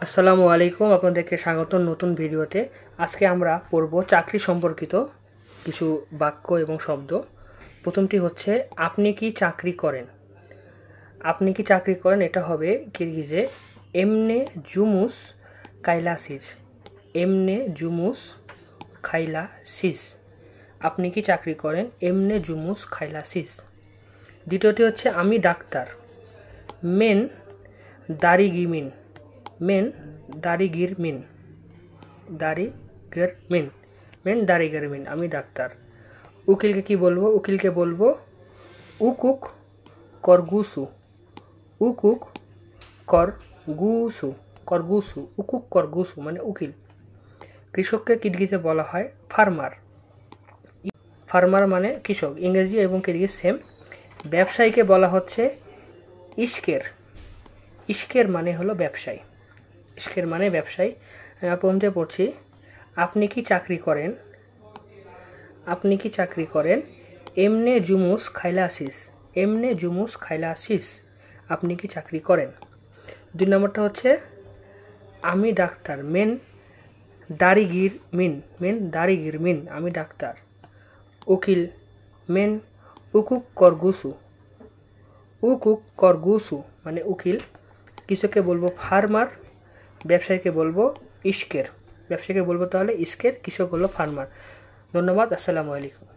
আসসালামু আলাইকুম, আপনাদেরকে স্বাগত নতুন ভিডিওতে। আজকে আমরা পড়ব চাকরি সম্পর্কিত কিছু বাক্য এবং শব্দ। প্রথমটি হচ্ছে আপনি কি চাকরি করেন। আপনি কি চাকরি করেন এটা হবে কিরগিজে এমনে জুমুস কাইলাসিস। এমনে জুমুস খাইলাসিস। আপনি কি চাকরি করেন এমনে জুমুস খাইলাসিস। দ্বিতীয়টি হচ্ছে আমি ডাক্তার। মেন দারিগিমিন। মেন দারিগিরমিন। দারিগিরমিন মেন দারিগিরমিন আমি ডাক্তার। উকিলকে কি বলবো? উকিলকে বলবো উকুক করগুসু। উকুক করগুসু। করগুসু উকুক করগুসু মানে উকিল। কৃষককে কিরগিজে বলা হয় ফার্মার। ফার্মার মানে কৃষক, ইংরেজি এবং কিরগিজ সেম। ব্যবসায়ীকে বলা হচ্ছে ইশকের। ইশকের মানে হলো ব্যবসায়ী। ইশকের মানে ব্যবসায়ী। প্রথমে পড়ছি আপনি কি চাকরি করেন। আপনি কি চাকরি করেন এমনে জুমুস খাইলাসিস। এমনে জুমুস খাইলাসিস আপনি কি চাকরি করেন। দুই নম্বরটা হচ্ছে আমি ডাক্তার। মেন দারিগির মিন। মেন দারিগির মিন আমি ডাক্তার। উকিল মেন উকুক করগুসু। উকুক করগুসু মানে উকিল। কৃষককে বলবো ফার্মার। ব্যবসায়ীকে বলবো ইশকের। ব্যবসায়ীকে বলবো তাহলে ইশকের, কৃষক হলো ফার্মার। ধন্যবাদ। আসসালামু আলাইকুম।